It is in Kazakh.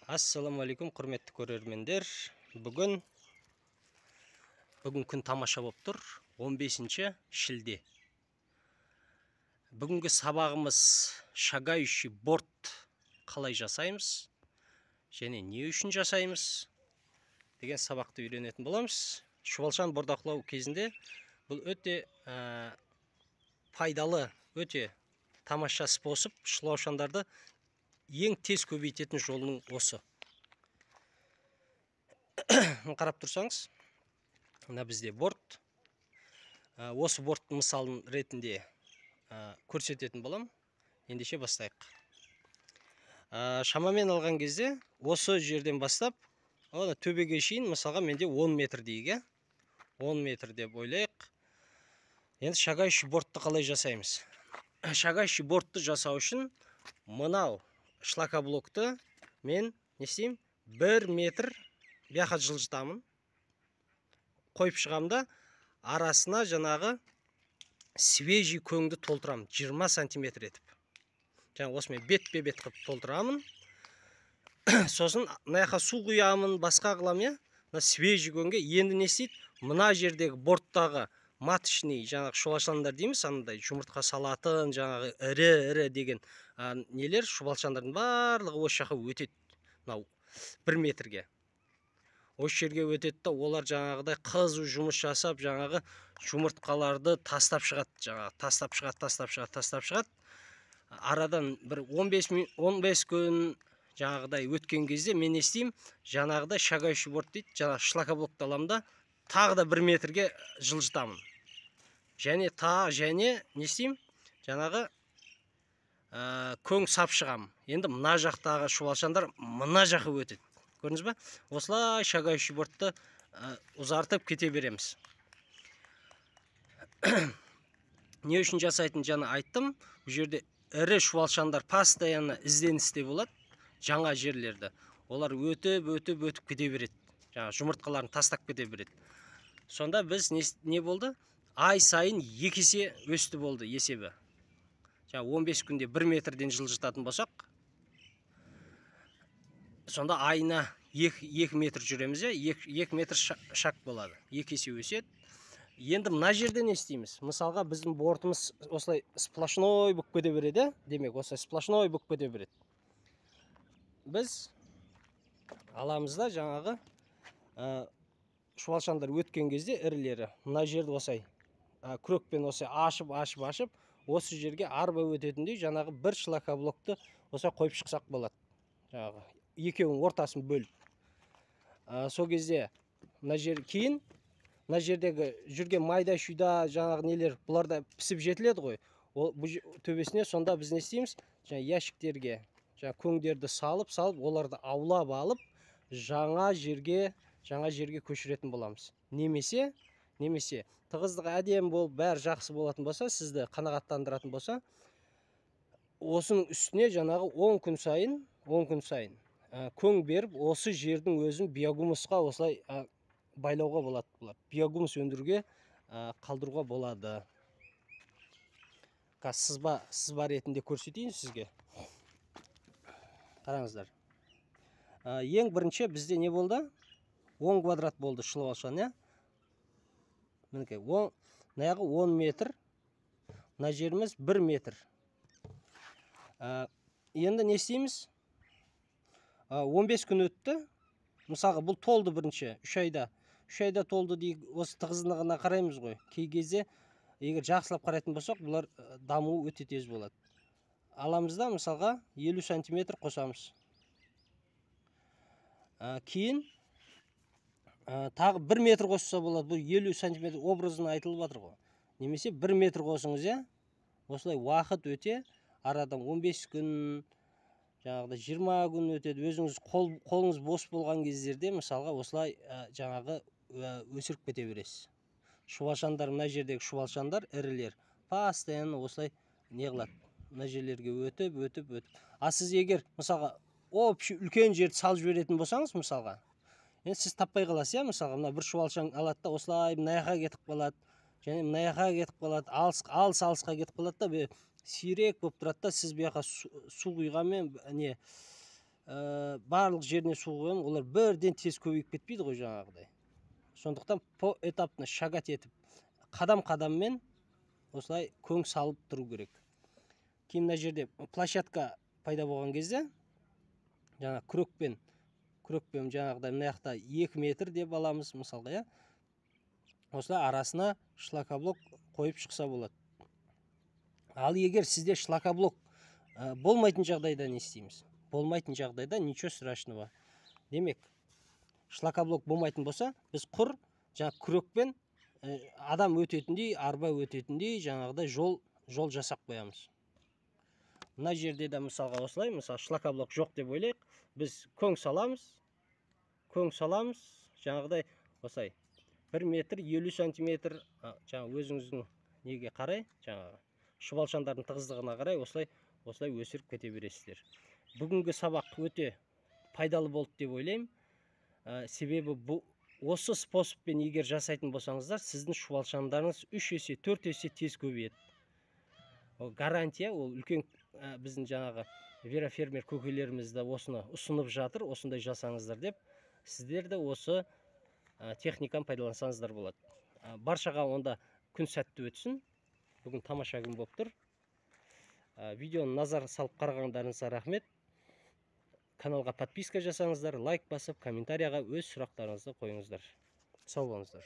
Ассаламу алейкум, құрметті көрермендер. Бүгін күн тамаша болып тұр. 15 шілде. Бүгінгі сабағымыз шагающий борт қалай жасаймыз және не үшін жасаймыз деген сабақты үйренетін боламыз. Шұбалшан бордақылау кезінде бұл өте пайдалы, өте тамаша способ. Шұбалшандарды ең тез көбейтетін жолының осы. Қарап тұрсаңыз, мына бізде борт. Осы борттың мысалын ретінде көрсететін болам. Ендеше бастайық. Шамамен алған кезде осы жерден бастап төбеге шейін, мысалға менде 10 метр дейік. 10 метр деп ойлайық. Енді шагающий бортты қалай жасаймыз? Шагающий бортты жасау үшін мынау шлакоблокты мен не істеймін? 1 метр бияқа жылжытамын. Қойып шығамда арасына жаңағы свежий көңді толтырамын. 20 сантиметр етіп. Жаңа осымен бет-бе-бет қып толтырамын. Сосын мынаяққа су құямын, басқа қылам, свежий көңге. Енді не істейді? Мына жердегі борттағы маточный жаңағы шұбалшандар дейміз, андай жұмыртқа салатын, жаңағы ірі деген нелер, шұбалшандардың барлығы осы жаққа өтеді. Мынау 1 метрге. Осы жерге өтеді да, олар жаңағыдай қызу жұмыс жасап, жаңағы жұмыртқаларды тастап шығады, жаңағы тастап шығады. Арадан бір 15 күн жаңағыдай өткен кезде мен не істеймін? Жаңағыдай шагающий борт дейді, жаңағы шлакоблокты аламын да, тағы да 1 метрге жылжытамын. Және не істеймін? Жаңағы көң сап шығамын. Енді мына жақтағы шұбалшандар мына жаққа өтеді. Көрдіңіз ба? Осылай шагающий бортты ұзартып кете береміз. Не үшін жасайтын жаңа айттым. Бұл жерде ірі шұбалшандар постоянно ізденісте болады. Жаңа жерлерді. Олар өтіп кете береді. Жаңа жұмыртқаларын тастап кете береді. Сонда біз не болды? Ай сайын 2 есе өсті болды есебі. Жаңа 15 күнде 1 метрден жылжытатын болсақ, сонда айына 2 метр жүреміз, 2 метр шак болады. 2 есе өседі. Енді мына жерде не істейміз? Мысалға біздің бортымыз осылай сплошной болып кете береді. Демек, осылай сплошной болып кете береді. Біз аламызда жаңағы шұбалшандар өткен кезде ірілері мына жерді осылай күрекпен осылай ашып, осы жерге арба өтетіндей жаңағы бір шлакоблокты осылай қойып шықсақ болады. Жаңағы екеуінің ортасын бөліп. Сол кезде мына жер кейін мына жердегі жүрген майда-шүйда жаңағы нелер, бұларда пісіп жетіледі ғой. Ол төбесіне сонда біз не істейміз? Жаңа ящиктерге жаңа көңдерді салып, оларды аулап алып, жаңа жерге көшіретін боламыз. Немесе тығыздығы әдемі болып, бәрі жақсы болатын болса, сізді қанағаттандыратын болса, осының үстіне жаңағы 10 күн сайын көң беріп, осы жердің өзін биогумусқа осылай байлауға болады. Биогумус өндіруге қалдыруға болады. Сызба ретінде көрсетейін сізге. Қараңыздар. Ең бірінші бізде не болды? 10 квадрат болды шұбалшан, Мінекей, наяғы 10 метр, мына жеріміз 1 метр. Енді не істейміз? 15 күн өтті. Мысалға, бұл толды бірінші, 3 айда. 3 айда толды дейік, осы тығыздығына қараймыз ғой. Кей кезде, егер жақсылап қарайтын болсақ, бұлар дамуы өте тез болады. Аламызда, мысалға, 50 сантиметр қосамыз. Кейін тағы 1 метр қосса болады. Бұл 50 сантиметр образын айтылып жатыр ғой. Немесе 1 метр қосыңыз, осылай уақыт өте, арадан 15 күн, жаңағыда 20 күн өтеді. Өзіңіз қолыңыз бос болған кездерде, мысалға, осылай жаңағы өсіріп кете бересіз. Шұбалшандар, мына жердегі шұбалшандар, ірілер, постоянно осылай не қылады? Мына жерлерге өтіп. Сіз егер, мысалға, үлкен жерді салып жіберетін болсаңыз, мысалға, сіз таппай қаласыз, мысалға, мына бір шұбалшан алады да, осылай мынаяққа кетіп қалады, және мынаяққа кетіп қалады, алысқа кетіп қалады да, сирек болып тұрады да, сіз бұяққа су құйғанмен барлық жеріне су құямын, олар бірден тез көбейіп кетпейді ғой жаңағыдай. Сондықтан поэтапно шагать етіп, қадам-қадаммен осылай көң салып тұру керек. Кейін мына жерде площадка пайда болған кезде, жаңа күрекпен жаңағыдай мына жақта 2 метр деп аламыз мысалға, иә. Осылай арасына шлакоблок қойып шықса болады. Ал егер сізде шлакоблок болмайтын жағдайда не істейміз? Болмайтын жағдайда ничего страшного. Демек, шлакоблок болмайтын болса, біз құр жаңа күрекпен адам өтетіндей, арба өтетіндей жаңағыдай жол жасап қоямыз. Мына жерде де мысалға осылай, мысалы шлакоблок жоқ деп ойлайық, біз көң саламыз, жаңағыдай осылай 1 метр 50 сантиметр, жаңа өзіңіздің неге қарай, жаңағы шұбалшандардың тығыздығына қарай осылай өсіріп кете бересіздер. Бүгінгі сабақ өте пайдалы болды деп ойлаймын. Себебі осы способпен егер жасайтын болсаңыздар, сіздің шұбалшандарыңыз 3 есе, 4 есе тез көбейеді. Гарантия, ол үлкен біздің жаңағы Вера фермер көкелерімізді осыны ұсынып жатыр, осындай жасаңыздар деп. Сіздер де осы техниканы пайдалансаңыздар болады. Баршаға онда күн сәтті өтсін. Бүгін тамаша күн болып тұр. Видеоны назар салып қарағандарыңызға рахмет. Каналға подписка жасаңыздар, лайк басып, комментарияға өз сұрақтарыңызды қойыңыздар. Сау болыңыздар.